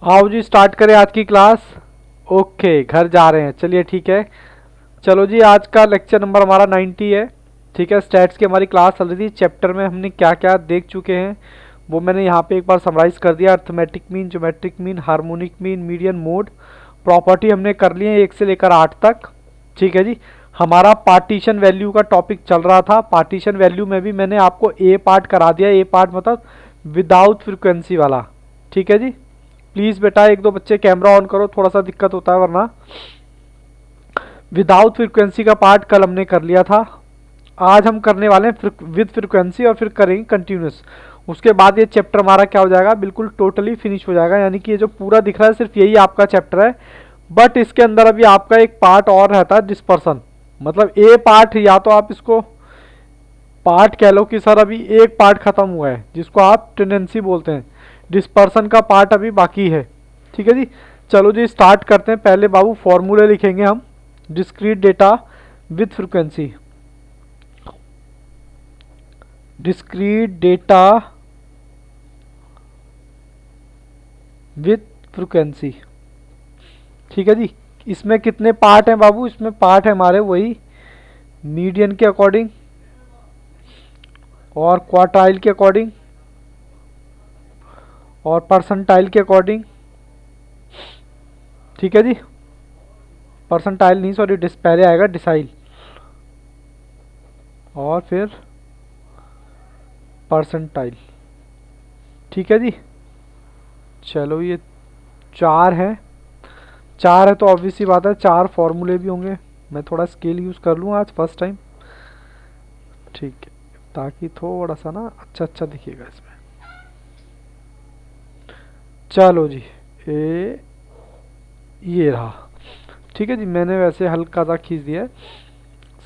आओ जी स्टार्ट करें आज की क्लास। ओके घर जा रहे हैं, चलिए ठीक है। चलो जी, आज का लेक्चर नंबर हमारा 90 है। ठीक है, स्टैट्स की हमारी क्लास चल रही थी। चैप्टर में हमने क्या क्या देख चुके हैं वो मैंने यहाँ पे एक बार समराइज कर दिया। Arithmetic mean, geometric mean, harmonic mean, median mode, property हमने कर लिए 1 से लेकर 8 तक। ठीक है जी। हमारा पार्टीशन वैल्यू का टॉपिक चल रहा था। पार्टीशन वैल्यू में भी मैंने आपको ए पार्ट करा दिया। ए पार्ट मतलब विदाउट फ्रिक्वेंसी वाला। ठीक है जी। प्लीज़ बेटा एक दो बच्चे कैमरा ऑन करो, थोड़ा सा दिक्कत होता है वरना। विदाउट फ्रिक्वेंसी का पार्ट कल हमने कर लिया था। आज हम करने वाले हैं विद फ्रिक्वेंसी और फिर करेंगे कंटिन्यूस। उसके बाद ये चैप्टर हमारा क्या हो जाएगा, बिल्कुल टोटली फिनिश हो जाएगा। यानी कि ये जो पूरा दिख रहा है सिर्फ यही आपका चैप्टर है। बट इसके अंदर अभी आपका एक पार्ट और रहता है, डिस्पर्सन। मतलब ए पार्ट, या तो आप इसको पार्ट कह लो कि सर अभी एक पार्ट खत्म हुआ है जिसको आप टेंडेंसी बोलते हैं। डिस्पर्सन का पार्ट अभी बाकी है। ठीक है जी। चलो जी स्टार्ट करते हैं। पहले बाबू फॉर्मूले लिखेंगे हम। Discrete data with frequency. Discrete data with frequency. ठीक है जी। इसमें कितने पार्ट हैं बाबू? इसमें पार्ट है हमारे वही मीडियन के अकॉर्डिंग और क्वार्टाइल के अकॉर्डिंग और परसेंटाइल के अकॉर्डिंग। ठीक है जी। परसेंटाइल नहीं, सॉरी, पहले आएगा डिसाइल और फिर परसेंटाइल। ठीक है जी। चलो ये चार है। चार है तो ऑब्वियस सी बात है चार फॉर्मूले भी होंगे। मैं थोड़ा स्केल यूज़ कर लूँ आज फर्स्ट टाइम। ठीक है, ताकि थोड़ा सा ना अच्छा अच्छा दिखेगा इसमें। चलो जी, ये रहा। ठीक है जी, मैंने वैसे हल्का सा खींच दिया है।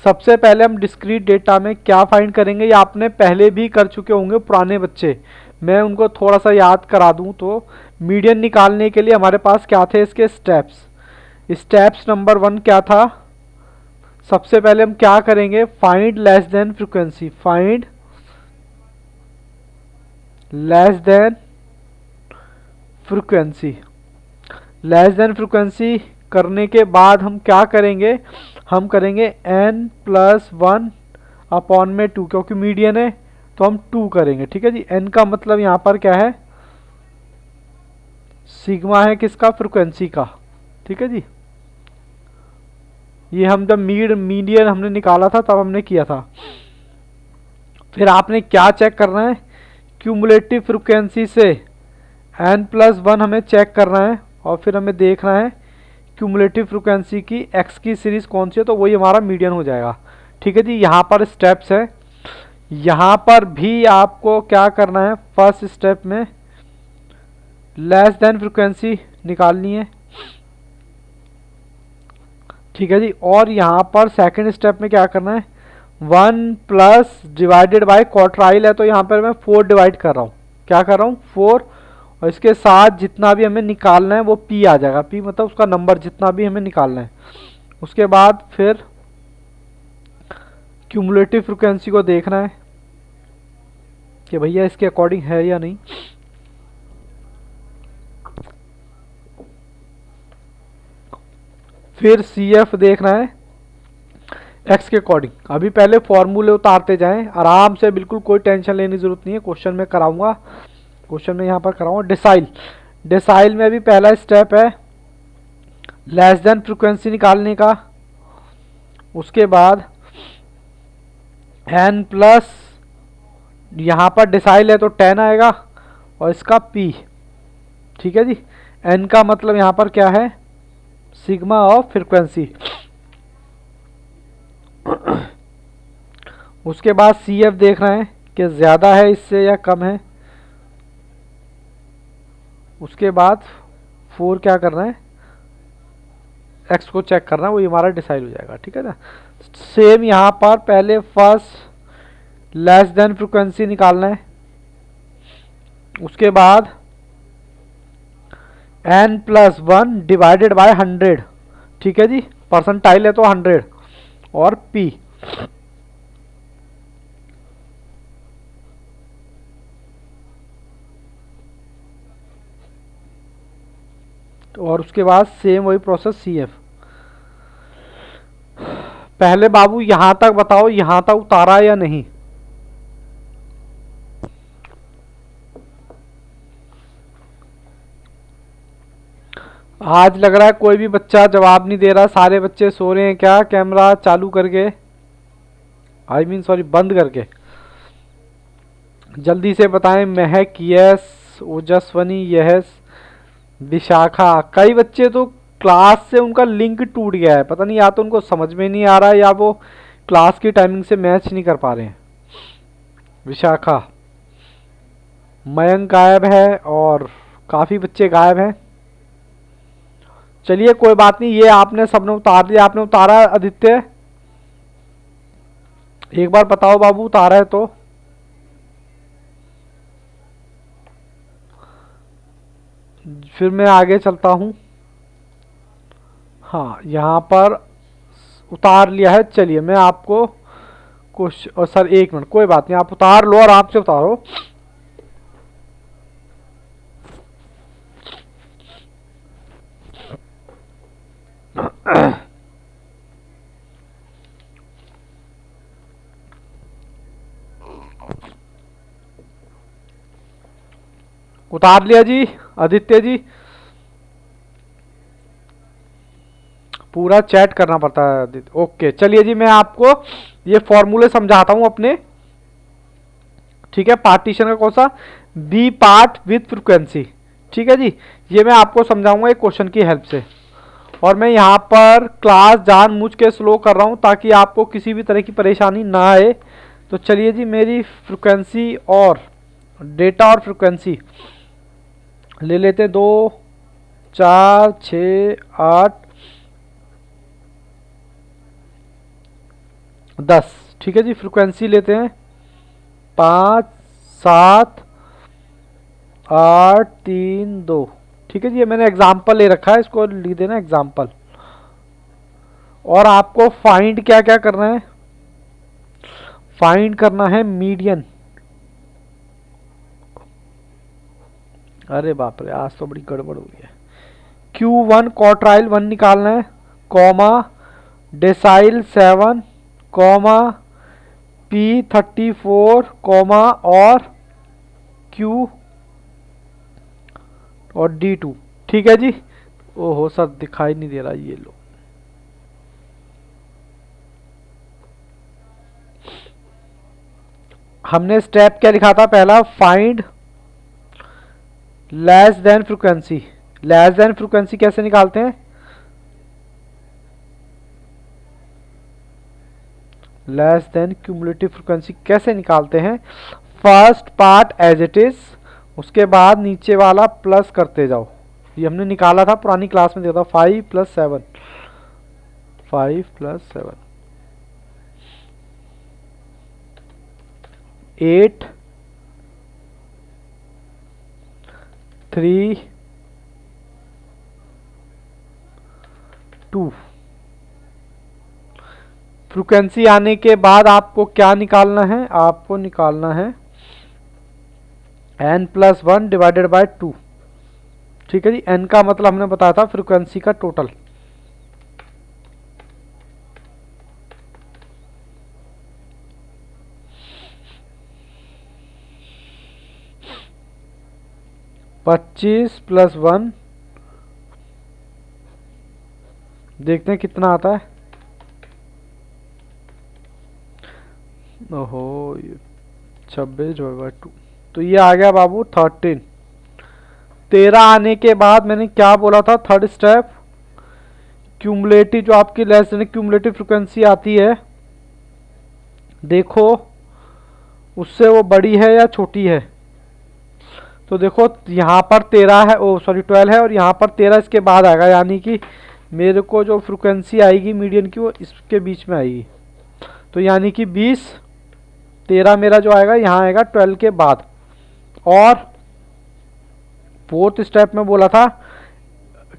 सबसे पहले हम डिस्क्रीट डेटा में क्या फाइंड करेंगे, ये आपने पहले भी कर चुके होंगे पुराने बच्चे। मैं उनको थोड़ा सा याद करा दूं तो मीडियन निकालने के लिए हमारे पास क्या थे इसके स्टेप्स। स्टेप्स नंबर 1 क्या था? सबसे पहले हम क्या करेंगे, find less than frequency. Find less than frequency. Less than frequency करने के बाद हम क्या करेंगे, हम करेंगे n+1 अपॉन में 2, क्योंकि मीडियन है तो हम 2 करेंगे। ठीक है जी। n का मतलब यहाँ पर क्या है, सिग्मा है किसका, फ्रीक्वेंसी का। ठीक है जी। ये हम जब मीडियन हमने निकाला था तब हमने किया था। फिर आपने क्या चेक करना है, क्यूमुलेटिव फ्रीक्वेंसी से n+1 हमें चेक करना है और फिर हमें देखना है क्यूमुलेटिव फ्रीक्वेंसी की x की सीरीज कौन सी है, तो वही हमारा मीडियन हो जाएगा। ठीक है जी। यहाँ पर स्टेप्स है। यहाँ पर भी आपको क्या करना है, फर्स्ट स्टेप में लेस देन फ्रीक्वेंसी निकालनी है। ठीक है जी। और यहाँ पर सेकंड स्टेप में क्या करना है, 1 प्लस डिवाइडेड बाय क्वार्टाइल है तो यहाँ पर मैं 4 डिवाइड कर रहा हूँ। क्या कर रहा हूँ, 4। और इसके साथ जितना भी हमें निकालना है वो p आ जाएगा। p मतलब उसका नंबर जितना भी हमें निकालना है। उसके बाद फिर क्यूमुलेटिव फ्रीक्वेंसी को देखना है कि भैया इसके अकॉर्डिंग है या नहीं। फिर CF देखना है x के अकॉर्डिंग। अभी पहले फॉर्मूले उतारते जाएं आराम से, बिल्कुल कोई टेंशन लेने की जरूरत नहीं है। क्वेश्चन में कराऊंगा, क्वेश्चन में यहाँ पर कराऊंगा। डिसाइल, डिसाइल में भी पहला स्टेप है लेस देन फ्रीक्वेंसी निकालने का। उसके बाद n+, यहाँ पर डिसाइल है तो 10 आएगा और इसका p। ठीक है जी। n का मतलब यहाँ पर क्या है, सिग्मा ऑफ फ्रीक्वेंसी। उसके बाद CF देख रहे हैं कि ज़्यादा है इससे या कम है। उसके बाद 4 क्या करना है, x को चेक करना है, वही हमारा डिसाइड हो जाएगा। ठीक है ना। सेम यहाँ पर पहले फर्स्ट लेस देन फ्रीक्वेंसी निकालना है। उसके बाद n+1 डिवाइडेड बाय 100। ठीक है जी। परसेंटाइल है तो 100 और p। और उसके बाद सेम वही प्रोसेस CF। पहले बाबू यहां तक बताओ, यहां तक उतारा या नहीं? आज लग रहा है कोई भी बच्चा जवाब नहीं दे रहा, सारे बच्चे सो रहे हैं क्या कैमरा चालू करके, सॉरी बंद करके? जल्दी से बताएं। महक यस, ओजस्वनी यस, विशाखा। कई बच्चे तो क्लास से उनका लिंक टूट गया है, पता नहीं या तो उनको समझ में नहीं आ रहा है या वो क्लास की टाइमिंग से मैच नहीं कर पा रहे हैं। विशाखा, मयंक गायब है और काफ़ी बच्चे गायब हैं। चलिए कोई बात नहीं, ये आपने सबने उतार दिया। आपने उतारा आदित्य? एक बार बताओ बाबू, उतारा है तो? फिर मैं आगे चलता हूं। हाँ, यहाँ पर उतार लिया है। चलिए मैं आपको कुछ, और सर एक मिनट, कोई बात नहीं, आप उतार लो, आराम से उतारो। उतार लिया जी आदित्य जी? पूरा चैट करना पड़ता है आदित्य। ओके चलिए जी, मैं आपको ये फॉर्मूले समझाता हूं अपने। ठीक है, पार्टीशन का कौन सा? B part with frequency. ठीक है जी, ये मैं आपको समझाऊंगा एक क्वेश्चन की हेल्प से। और मैं यहाँ पर क्लास जानबूझ के स्लो कर रहा हूँ ताकि आपको किसी भी तरह की परेशानी ना आए। तो चलिए जी, मेरी फ्रिक्वेंसी और डेटा और फ्रिक्वेंसी ले लेते हैं। 2 4 6 8 10। ठीक है जी, फ्रिक्वेंसी लेते हैं 5 7 8 3 2। ठीक है जी, ये मैंने एग्जाम्पल ले रखा है, इसको लिख देना एग्जाम्पल। और आपको फाइंड क्या क्या करना है? फाइंड करना है मीडियन। अरे बाप रे, आज तो बड़ी गड़बड़ हो गई है। Q1 क्वार्टाइल 1 निकालना है, comma decyl 7, comma P34, comma और Q और D2। ठीक है जी। ओहो सर, दिखाई नहीं दे रहा, ये लो। हमने स्टेप क्या लिखा था पहला? Find less than frequency. Less than frequency कैसे निकालते हैं? लेस देन क्यूमुलेटिव फ्रीक्वेंसी कैसे निकालते हैं? First part as it is, उसके बाद नीचे वाला प्लस करते जाओ। ये हमने निकाला था पुरानी क्लास में, देखा था 5 + 7, 5 + 7 8 3 2। फ्रीक्वेंसी आने के बाद आपको क्या निकालना है? आपको निकालना है n+1 / 2। ठीक है जी, n का मतलब हमने बताया था फ्रीक्वेंसी का टोटल। पच्चीस +1, देखते हैं कितना आता है। ओहो, 26/2, तो ये आ गया बाबू 13। 13 आने के बाद मैंने क्या बोला था? थर्ड स्टेप, क्यूमुलेटिव, जो आपकी लेस देन क्यूमुलेटिव फ्रीक्वेंसी आती है, देखो उससे वो बड़ी है या छोटी है। तो देखो यहाँ पर 13 है, ओ सॉरी 12 है, और यहाँ पर 13 इसके बाद आएगा, यानी कि मेरे को जो फ्रीक्वेंसी आएगी मीडियन की वो इसके बीच में आएगी। तो यानी कि 20, 13 मेरा जो आएगा यहाँ आएगा 12 के बाद। और फोर्थ स्टेप में बोला था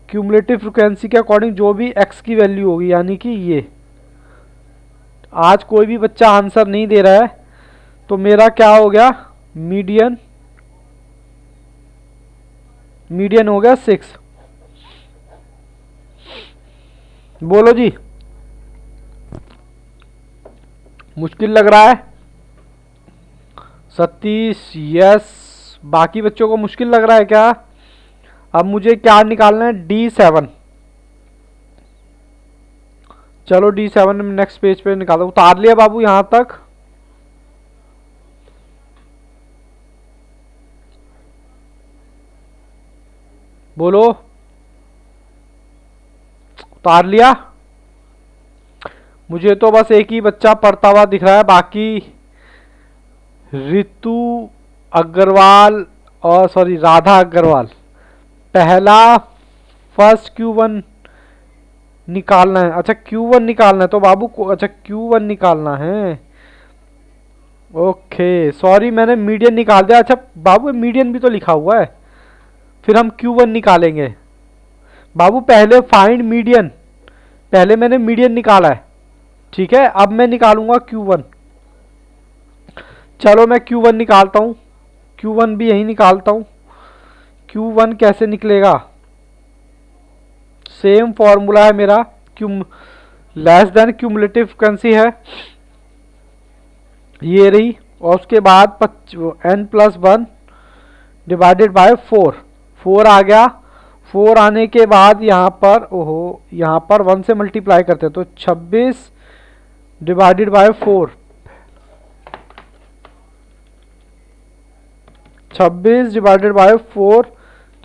क्यूमुलेटिव फ्रीक्वेंसी के अकॉर्डिंग जो भी x की वैल्यू होगी, यानी कि ये। आज कोई भी बच्चा आंसर नहीं दे रहा है, तो मेरा क्या हो गया? मीडियन हो गया 6। बोलो जी। मुश्किल लग रहा है सतीश? यस। बाकी बच्चों को मुश्किल लग रहा है क्या? अब मुझे क्या निकालना है? D7। चलो D7 नेक्स्ट पेज पे निकालो। उतार लिया बाबू यहां तक। बोलो, उतार लिया? मुझे तो बस एक ही बच्चा पढ़ता हुआ दिख रहा है, बाकी रितु अग्रवाल और सॉरी राधा अग्रवाल। पहला फर्स्ट Q1 निकालना है। अच्छा Q1 निकालना है तो बाबू को, अच्छा Q1 निकालना है। ओके सॉरी, मैंने मीडियन निकाल दिया। अच्छा बाबू मीडियन भी तो लिखा हुआ है, फिर हम Q1 निकालेंगे। बाबू पहले फाइंड मीडियन, पहले मैंने मीडियन निकाला है, ठीक है। अब मैं निकालूंगा Q1। चलो मैं Q1 निकालता हूं। Q1 भी यही निकालता हूं। Q1 कैसे निकलेगा? सेम फॉर्मूला है मेरा, Qayyum less than cumulative frequency है ये रही, और उसके बाद n+1 डिवाइडेड बाय 4। 4 आ गया। 4 आने के बाद यहाँ पर, ओहो, यहाँ पर 1 से मल्टीप्लाई करते हैं तो 26 डिवाइडेड बाय 4, 26 डिवाइडेड बाय 4,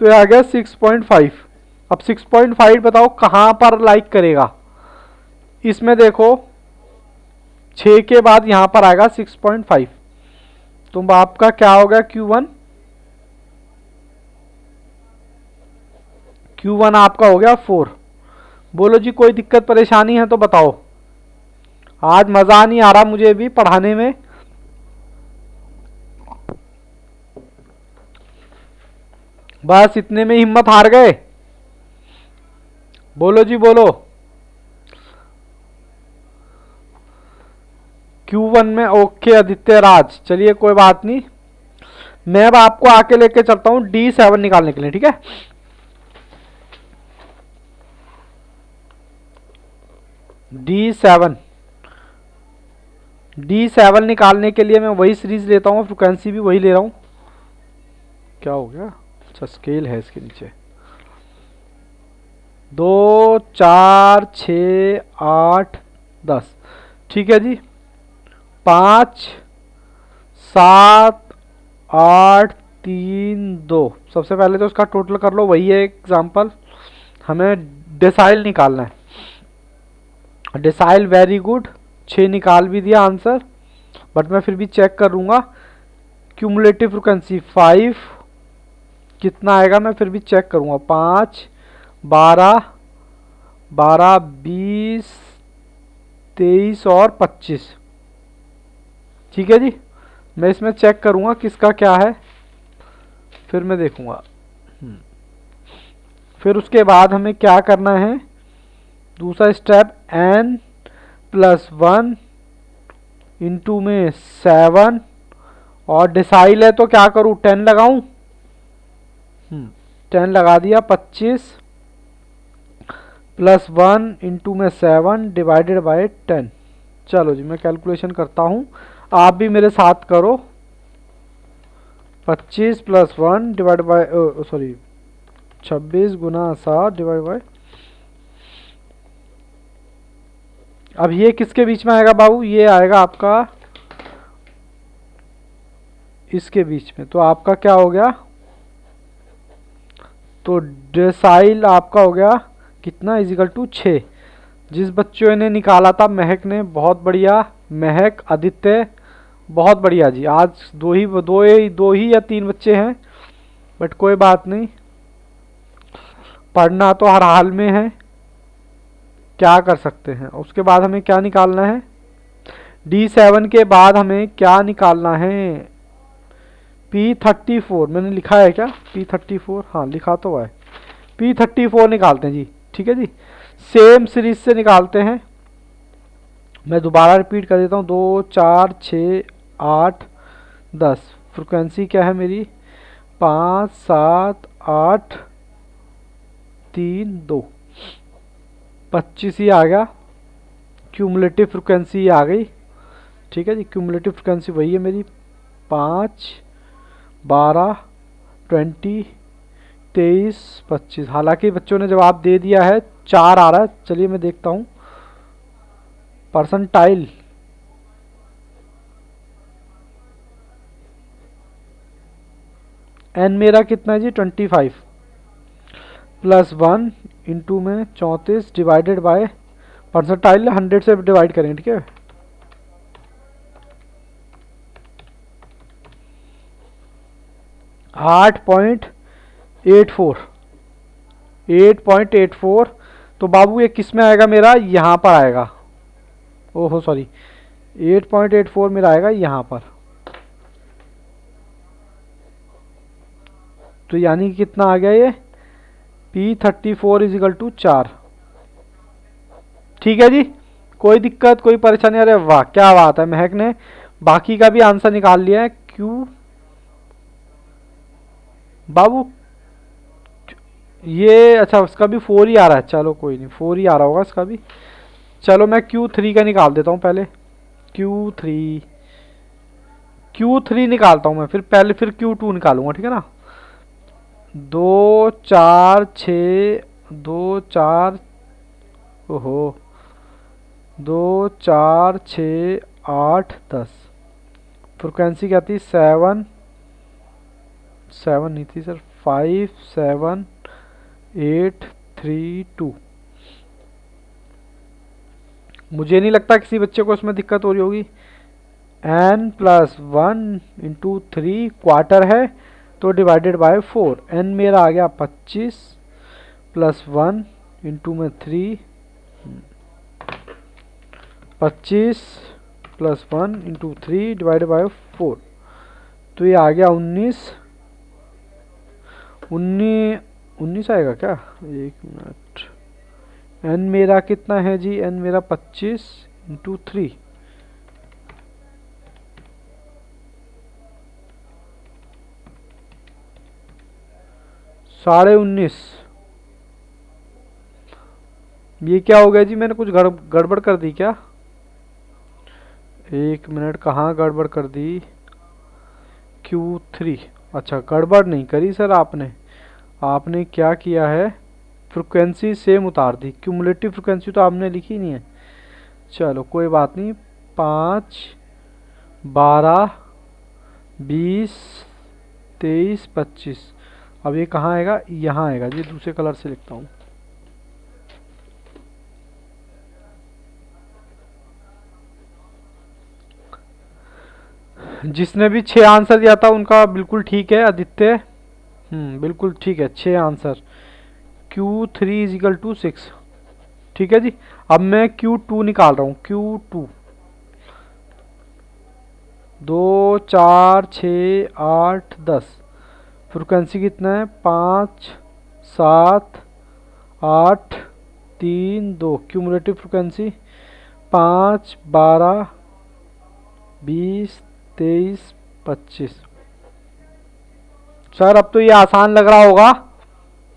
तो ये आ गया 6.5। अब 6.5 बताओ कहाँ पर लाइक करेगा? इसमें देखो 6 के बाद यहां पर आएगा 6.5, तो आपका क्या होगा? Q1 आपका हो गया 4। बोलो जी, कोई दिक्कत परेशानी है तो बताओ। आज मजा नहीं आ रहा मुझे भी पढ़ाने में। बस इतने में हिम्मत हार गए? बोलो जी बोलो। Q1 में ओके आदित्य राज, चलिए कोई बात नहीं। मैं अब आपको आके लेके चलता हूं D7 निकालने के लिए, ठीक है। D7 निकालने के लिए मैं वही सीरीज लेता हूँ, फ्रिक्वेंसी भी वही ले रहा हूँ। क्या हो गया? अच्छा स्केल है इसके नीचे। 2 4 6 8 10, ठीक है जी। 5 7 8 3 2। सबसे पहले तो उसका टोटल कर लो, वही है एग्जाम्पल। हमें डेसाइल निकालना है। डेसाइल वेरी गुड, 6 निकाल भी दिया आंसर, बट मैं फिर भी चेक करूंगा। क्यूमुलेटिव फ्रिक्वेंसी 5 कितना आएगा, मैं फिर भी चेक करूंगा। 5 12 12 20 23 और 25, ठीक है जी। मैं इसमें चेक करूंगा किसका क्या है, फिर मैं देखूंगा। फिर उसके बाद हमें क्या करना है? दूसरा स्टेप, n+1 इंटू में 7, और डिसाइल है तो क्या करूं? 10 लगाऊं? 10 लगा दिया। 25 +1 इंटू में 7 डिवाइडेड बाय 10। चलो जी मैं कैलकुलेशन करता हूं, आप भी मेरे साथ करो। 25 + 1 divide by, sorry 26 Guna 7 divide by, अब ये किसके बीच में आएगा बाबू? ये आएगा आपका इसके बीच में, तो आपका क्या हो गया? तो डेसाइल आपका हो गया कितना? Is equal to 6। जिस बच्चों ने निकाला था महक ने, बहुत बढ़िया। महक, आदित्य, बहुत बढ़िया जी। आज दो ही या 3 बच्चे हैं, बट कोई बात नहीं, पढ़ना तो हर हाल में है, क्या कर सकते हैं। उसके बाद हमें क्या निकालना है? D7 के बाद हमें क्या निकालना है? P34 मैंने लिखा है क्या? P34, हाँ लिखा तो है। P34 निकालते हैं जी, ठीक है जी। सेम सीरीज से निकालते हैं। मैं दोबारा रिपीट कर देता हूँ। 2 4 6 8 10। फ्रिक्वेंसी क्या है मेरी? 5 7 8 3 2। 25 ही आ गया। क्यूमुलेटिव फ्रिक्वेंसी आ गई। ठीक है जी, क्यूमुलेटिव फ्रिक्वेंसी वही है मेरी, 5, 12, 20, 23, 25। हालांकि बच्चों ने जवाब दे दिया है, 4 आ रहा है। चलिए मैं देखता हूँ परसेंटाइल। एन मेरा कितना है जी, 25 प्लस 1 इंटू में 34 डिवाइडेड बाय परसेंटाइल 100 से डिवाइड करेंगे। ठीक है, 8.84, 8.84। तो बाबू ये किस में आएगा मेरा, यहाँ पर आएगा। ओहो सॉरी, 8.84 मेरा आएगा यहाँ पर। तो यानी कि कितना आ गया ये, P34 इजिकल टू 4। ठीक है जी, कोई दिक्कत कोई परेशानी? अरे वाह क्या बात है, महक ने बाकी का भी आंसर निकाल लिया है। क्यू बाबू ये अच्छा, उसका भी 4 ही आ रहा है। चलो कोई नहीं, 4 ही आ रहा होगा इसका भी। चलो मैं Q3 का निकाल देता हूँ पहले। Q3 निकालता हूँ मैं, फिर पहले फिर Q2 निकालूंगा। ठीक है ना, 2 4 6, 2 4, ओहो 2 4 6 8 10। फ्रिक्वेंसी क्या थी, 7 नहीं थी सर, 5 7 8 3 2। मुझे नहीं लगता किसी बच्चे को इसमें दिक्कत हो रही होगी। n प्लस 1 इंटू 3 क्वार्टर है, तो डिवाइडेड बाय 4। n मेरा आ गया 25 प्लस 1 इंटू में 3, 25 प्लस 1 इंटू 3 डिवाइडेड बाय 4। तो ये आ गया 19 आएगा क्या, एक मिनट। n मेरा कितना है जी, n मेरा 25 इंटू 3, 19.5। ये क्या हो गया जी, मैंने कुछ गड़बड़ कर दी क्या? एक मिनट, कहाँ गड़बड़ कर दी? Q3, अच्छा गड़बड़ नहीं करी सर आपने क्या किया है, फ्रिक्वेंसी सेम उतार दी, क्यूमुलेटिव फ्रिक्वेंसी तो आपने लिखी नहीं है। चलो कोई बात नहीं, 5 12 20 23 25। अब ये कहाँ आएगा, यहाँ आएगा जी, दूसरे कलर से लिखता हूँ। जिसने भी 6 आंसर दिया था उनका बिल्कुल ठीक है, आदित्य। बिल्कुल ठीक है, 6 आंसर। Q3 is equal to 6। ठीक है जी, अब मैं Q2 निकाल रहा हूँ। Q2 2 4 6 8 10। फ्रिक्वेंसी कितना है, 5 7 8 3 2। Cumulative frequency 5 12 20 23 25। सर अब तो ये आसान लग रहा होगा,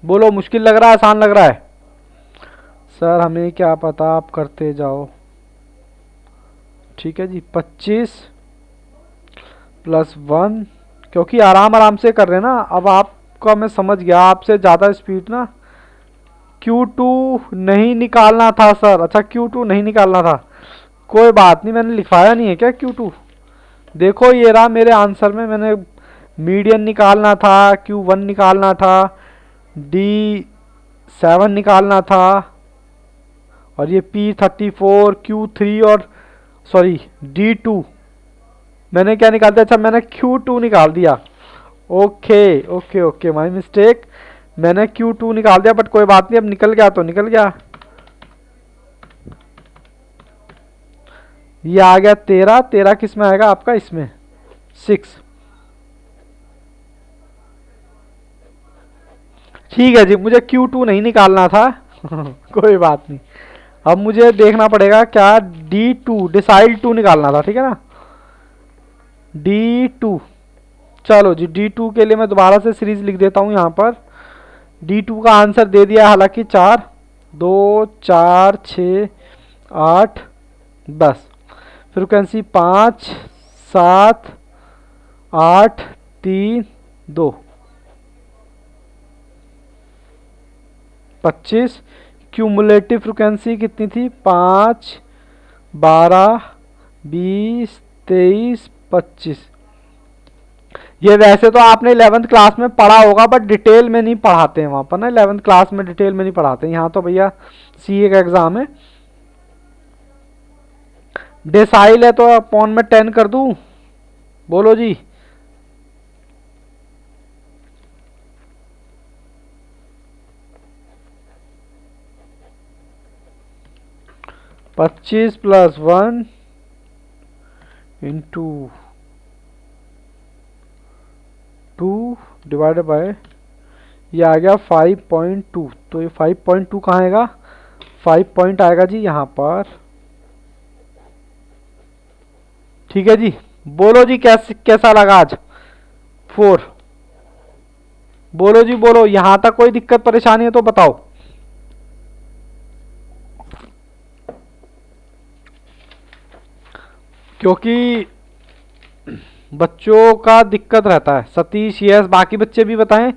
बोलो मुश्किल लग रहा है आसान लग रहा है? सर हमें क्या पता, आप करते जाओ। ठीक है जी, 25 प्लस 1, क्योंकि आराम आराम से कर रहे हैं ना। अब आपका मैं समझ गया, आपसे ज़्यादा स्पीड ना। Q2 नहीं निकालना था सर, अच्छा Q2 नहीं निकालना था, कोई बात नहीं, मैंने लिखवाया नहीं है क्या Q2? देखो ये रहा मेरे आंसर में, मैंने मीडियन निकालना था, Q1 निकालना था, D7 निकालना था, और ये P34 Q3 और सॉरी D2 मैंने क्या निकाल दिया, अच्छा मैंने Q2 निकाल दिया। Okay okay okay, my mistake, मैंने Q2 निकाल दिया, बट कोई बात नहीं, अब निकल गया तो निकल गया। ये आ गया 13, 13 किस में आएगा आपका, इसमें 6। ठीक है जी, मुझे Q2 नहीं निकालना था कोई बात नहीं। अब मुझे देखना पड़ेगा क्या, D2 डिसाइल 2 निकालना था। ठीक है ना, D2। चलो जी, D2 के लिए मैं दोबारा से सीरीज लिख देता हूँ यहाँ पर। D2 का आंसर दे दिया हालांकि 4, 2 4 6 8 10। फ्रिक्वेंसी 5 7 8 3 2 25। क्यूमुलेटिव फ्रिक्वेंसी कितनी थी? 5 12 20 23 25। ये वैसे तो आपने 11th क्लास में पढ़ा होगा, बट डिटेल में नहीं पढ़ाते हैं वहाँ पर ना, 11th क्लास में डिटेल में नहीं पढ़ाते। यहाँ तो भैया सीए का एग्ज़ाम है। डेसाइल है तो अपॉन में 10 कर दूँ? बोलो जी। पच्चीस प्लस 1 इंटू 2 डिवाइडेड बाय, ये आ गया 5.2। तो ये 5.2 कहाँ आएगा? 5 पॉइंट आएगा जी यहाँ पर। ठीक है जी। बोलो जी कैसा लगा आज 4? बोलो जी बोलो, यहाँ तक कोई दिक्कत परेशानी है तो बताओ। क्योंकि बच्चों का दिक्कत रहता है। सतीश यस, बाकी बच्चे भी बताएं।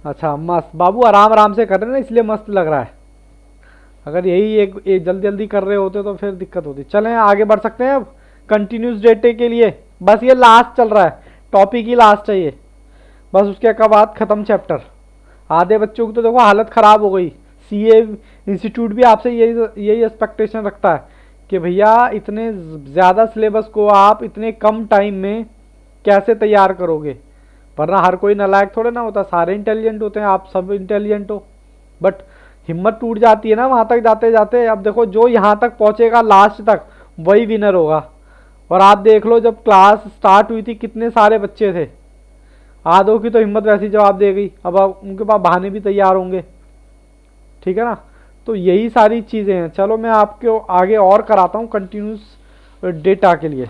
अच्छा मस्त बाबू, आराम आराम से कर रहे हैं ना, इसलिए मस्त लग रहा है। अगर यही एक जल्दी जल्दी कर रहे होते तो फिर दिक्कत होती। चलें आगे बढ़ सकते हैं अब कंटिन्यूस डेटे के लिए। बस ये लास्ट चल रहा है, टॉपिक ही लास्ट है ये, बस उसके बाद ख़त्म चैप्टर। आधे बच्चों की तो देखो हालत ख़राब हो गई। सीए इंस्टीट्यूट भी आपसे यही एक्सपेक्टेशन रखता है कि भैया इतने ज़्यादा सिलेबस को आप इतने कम टाइम में कैसे तैयार करोगे, वरना हर कोई नालायक थोड़े ना होता, सारे इंटेलिजेंट होते हैं, आप सब इंटेलिजेंट हो। बट हिम्मत टूट जाती है ना वहाँ तक जाते जाते। अब देखो जो यहाँ तक पहुँचेगा लास्ट तक वही विनर होगा। और आप देख लो जब क्लास स्टार्ट हुई थी कितने सारे बच्चे थे, आधों की तो हिम्मत वैसी जवाब दे गई, अब उनके पास बहाने भी तैयार होंगे। ठीक है ना, तो यही सारी चीज़ें हैं। चलो मैं आपको आगे और कराता हूँ कंटिन्यूस डेटा के लिए।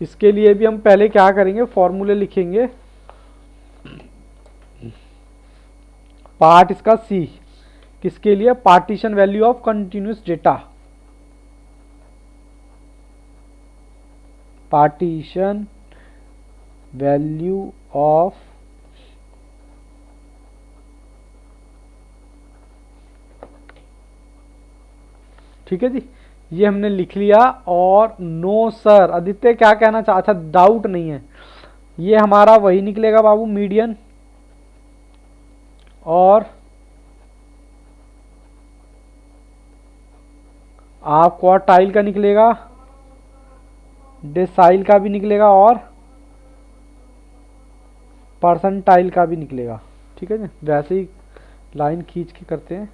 इसके लिए भी हम पहले क्या करेंगे, फॉर्मूले लिखेंगे। पार्ट इसका सी, किसके लिए? Partition value of continuous data. Partition value of ठीक है जी, ये हमने लिख लिया। और नो सर आदित्य क्या कहना चाह, अच्छा डाउट नहीं है, ये हमारा वही निकलेगा बाबू मीडियन। और आप क्वार्टाइल का निकलेगा, डेसाइल का भी निकलेगा और परसेंटाइल का भी निकलेगा। ठीक है जी, वैसे ही लाइन खींच के करते हैं।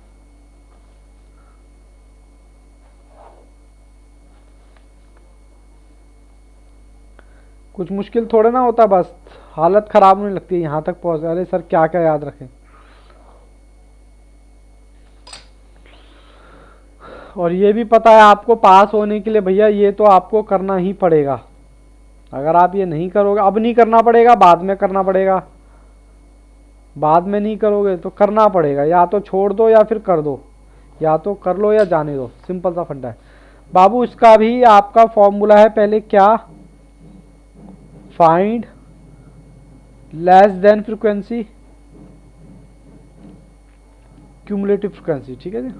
कुछ मुश्किल थोड़ा ना होता, बस हालत ख़राब होने लगती है यहाँ तक पहुँच। अरे सर क्या क्या याद रखें। और ये भी पता है आपको पास होने के लिए भैया ये तो आपको करना ही पड़ेगा। अगर आप ये नहीं करोगे, अब नहीं करना पड़ेगा, बाद में करना पड़ेगा। बाद में नहीं करोगे तो करना पड़ेगा, या तो छोड़ दो या फिर कर दो, या तो कर लो या जाने दो, सिंपल सा फंडा है बाबू। इसका भी आपका फॉर्मूला है पहले क्या, find less than frequency cumulative frequency. ठीक है जी,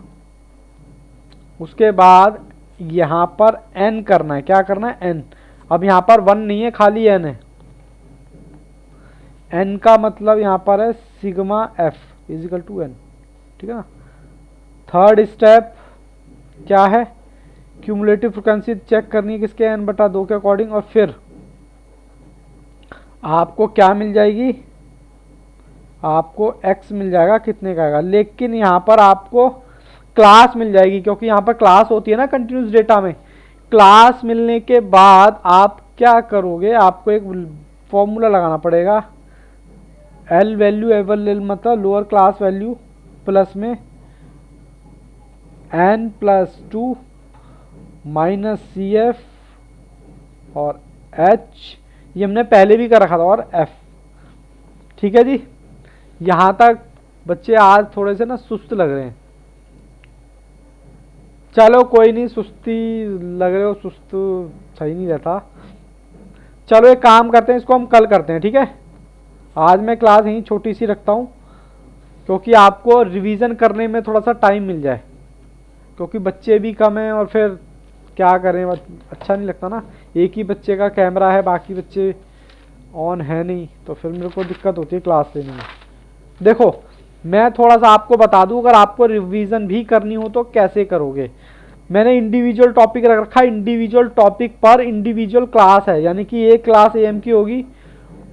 उसके बाद यहाँ पर n करना है। क्या करना है? n। अब यहाँ पर 1 नहीं है, खाली n है। n का मतलब यहाँ पर है sigma f is equal to n। ठीक है ना। थर्ड स्टेप क्या है, क्यूमुलेटिव फ्रिक्वेंसी चेक करनी है किसके, n/2 के अकॉर्डिंग। और फिर आपको क्या मिल जाएगी, आपको x मिल जाएगा, कितने का आएगा। लेकिन यहाँ पर आपको क्लास मिल जाएगी, क्योंकि यहाँ पर क्लास होती है ना कंटिन्यूस डेटा में। क्लास मिलने के बाद आप क्या करोगे, आपको एक फॉर्मूला लगाना पड़ेगा। एल वैल्यू एवल मतलब लोअर क्लास वैल्यू प्लस में n+2 माइनस CF और H, ये हमने पहले भी कर रखा था, और F। ठीक है जी। यहाँ तक बच्चे आज थोड़े से ना सुस्त लग रहे हैं। चलो कोई नहीं, सुस्ती लग रहे हो, सुस्त सही नहीं रहता। चलो एक काम करते हैं, इसको हम कल करते हैं, ठीक है। आज मैं क्लास यहीं छोटी सी रखता हूँ, क्योंकि आपको रिवीजन करने में थोड़ा सा टाइम मिल जाए, क्योंकि बच्चे भी कम हैं और फिर क्या करें, अच्छा नहीं लगता ना। एक ही बच्चे का कैमरा है, बाकी बच्चे ऑन है नहीं, तो फिर मेरे को दिक्कत होती है क्लास लेने में। देखो मैं थोड़ा सा आपको बता दूं, अगर आपको रिवीजन भी करनी हो तो कैसे करोगे। मैंने इंडिविजुअल टॉपिक रख रखा है, इंडिविजुअल टॉपिक पर इंडिविजुअल क्लास है, यानी कि एक क्लास एएम की होगी,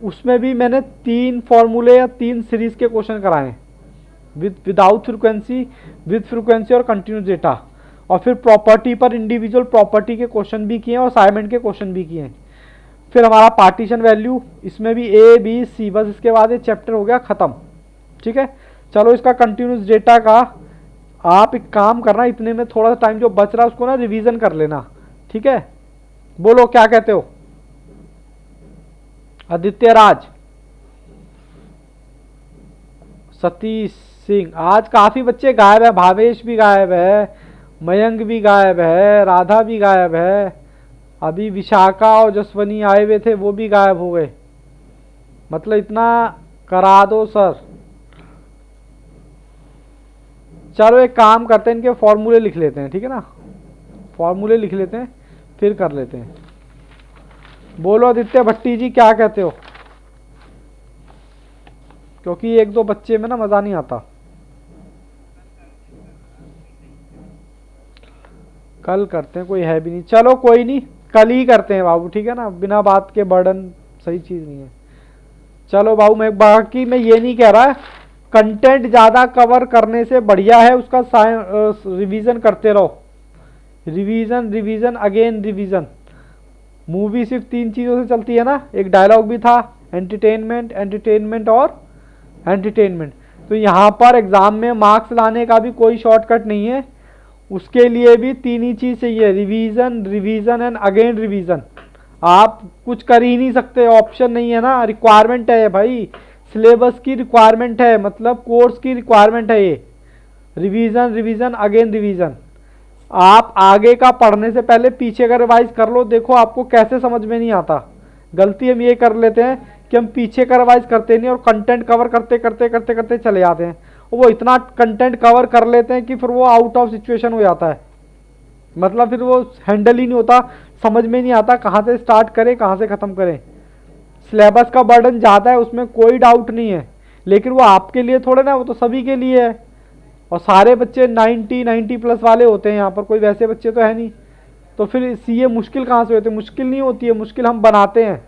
उसमें भी मैंने 3 फॉर्मूले या 3 सीरीज के क्वेश्चन कराए हैं, विदाउट फ्रीक्वेंसी, विद फ्रीक्वेंसी और कंटिन्यूस डेटा। और फिर प्रॉपर्टी पर इंडिविजुअल प्रॉपर्टी के क्वेश्चन भी किए हैं और असाइनमेंट के क्वेश्चन भी किए हैं। फिर हमारा पार्टीशन वैल्यू, इसमें भी ए बी सी, बस इसके बाद ये चैप्टर हो गया ख़त्म, ठीक है। चलो इसका कंटिन्यूस डेटा का आप एक काम करना, इतने में थोड़ा सा टाइम जो बच रहा है उसको ना रिवीजन कर लेना, ठीक है। बोलो क्या कहते हो आदित्य राज, सतीश सिंह। आज काफी बच्चे गायब है, भावेश भी गायब है, मयंक भी गायब है, राधा भी गायब है, अभी विशाखा और जसवनी आए हुए थे वो भी गायब हो गए। मतलब इतना करा दो सर। चलो एक काम करते हैं, इनके फॉर्मूले लिख लेते हैं, ठीक है ना। फॉर्मूले लिख लेते हैं फिर कर लेते हैं। बोलो आदित्य भट्टी जी क्या कहते हो, क्योंकि एक दो बच्चे में ना मजा नहीं आता। कल करते हैं, कोई है भी नहीं। चलो कोई नहीं, कल ही करते हैं बाबू, ठीक है ना, बिना बात के बर्डन सही चीज नहीं है। चलो बाबू, मैं बाकी मैं ये नहीं कह रहा, कंटेंट ज्यादा कवर करने से बढ़िया है उसका रिवीजन करते रहो, revision revision again revision. Movie सिर्फ 3 चीजों से चलती है ना, एक डायलॉग भी था, एंटरटेनमेंट, एंटरटेनमेंट और एंटरटेनमेंट। तो यहाँ पर एग्जाम में मार्क्स लाने का भी कोई शॉर्टकट नहीं है, उसके लिए भी 3 ही चीज चाहिए, revision revision and again revision. आप कुछ कर ही नहीं सकते, ऑप्शन नहीं है ना, रिक्वायरमेंट है भाई, सिलेबस की रिक्वायरमेंट है, मतलब कोर्स की रिक्वायरमेंट है ये, रिवीजन रिवीजन अगेन रिवीजन। आप आगे का पढ़ने से पहले पीछे का रिवाइज कर लो, देखो आपको कैसे समझ में नहीं आता। गलती हम ये कर लेते हैं कि हम पीछे का रिवाइज करते नहीं और कंटेंट कवर करते करते करते करते चले जाते हैं, वो इतना कंटेंट कवर कर लेते हैं कि फिर वो आउट ऑफ सिचुएशन हो जाता है, मतलब फिर वो हैंडल ही नहीं होता, समझ में नहीं आता कहाँ से स्टार्ट करें कहाँ से ख़त्म करें। सिलेबस का बर्डन ज़्यादा है, उसमें कोई डाउट नहीं है, लेकिन वो आपके लिए थोड़े ना, वो तो सभी के लिए है। और सारे बच्चे 90 प्लस वाले होते हैं यहाँ पर, कोई वैसे बच्चे तो है नहीं, तो फिर सीए मुश्किल कहाँ से होती है, मुश्किल नहीं होती है, मुश्किल हम बनाते हैं।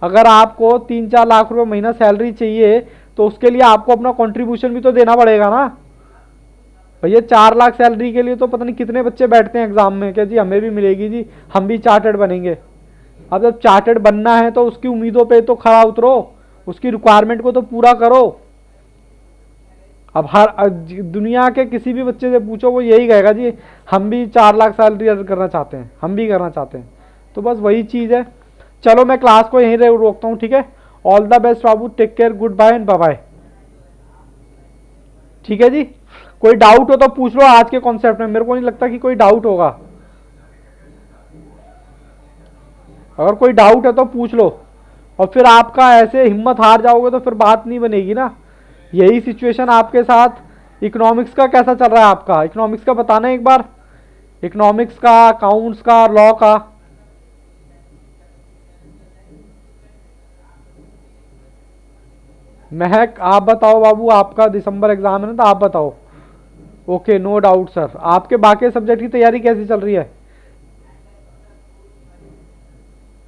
अगर आपको 3-4 लाख रुपए महीना सैलरी चाहिए तो उसके लिए आपको अपना कंट्रीब्यूशन भी तो देना पड़ेगा ना भैया। 4 लाख सैलरी के लिए तो पता नहीं कितने बच्चे बैठते हैं एग्जाम में, क्या जी हमें भी मिलेगी जी, हम भी चार्टर्ड बनेंगे। अब जब चार्टर्ड बनना है तो उसकी उम्मीदों पे तो खरा उतरो, उसकी रिक्वायरमेंट को तो पूरा करो। अब हर दुनिया के किसी भी बच्चे से पूछो वो यही कहेगा जी हम भी 4 लाख सैलरी अर्न करना चाहते हैं, हम भी करना चाहते हैं। तो बस वही चीज़ है। चलो मैं क्लास को यहीं रोकता हूँ, ठीक है। ऑल द बेस्ट बाबू, take care, good bye and bye bye, ठीक है जी। कोई डाउट हो तो पूछ लो आज के कॉन्सेप्ट में, मेरे को नहीं लगता कि कोई डाउट होगा। अगर कोई डाउट है तो पूछ लो, और फिर आपका ऐसे हिम्मत हार जाओगे तो फिर बात नहीं बनेगी ना। यही सिचुएशन आपके साथ इकोनॉमिक्स का कैसा चल रहा है आपका, इकोनॉमिक्स का बताना एक बार, इकोनॉमिक्स का, अकाउंट्स का, लॉ का। महक आप बताओ बाबू, आपका दिसंबर एग्जाम है ना, तो आप बताओ। Okay no doubt sir. आपके बाकी सब्जेक्ट की तैयारी कैसी चल रही है?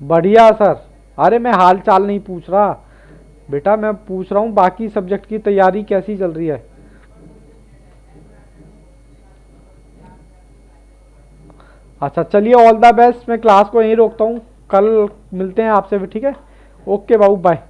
बढ़िया सर। अरे मैं हाल चाल नहीं पूछ रहा बेटा, मैं पूछ रहा हूँ बाकी सब्जेक्ट की तैयारी कैसी चल रही है। अच्छा चलिए, ऑल द बेस्ट। मैं क्लास को यहीं रोकता हूँ, कल मिलते हैं आपसे भी, ठीक है। ओके बाबू बाय।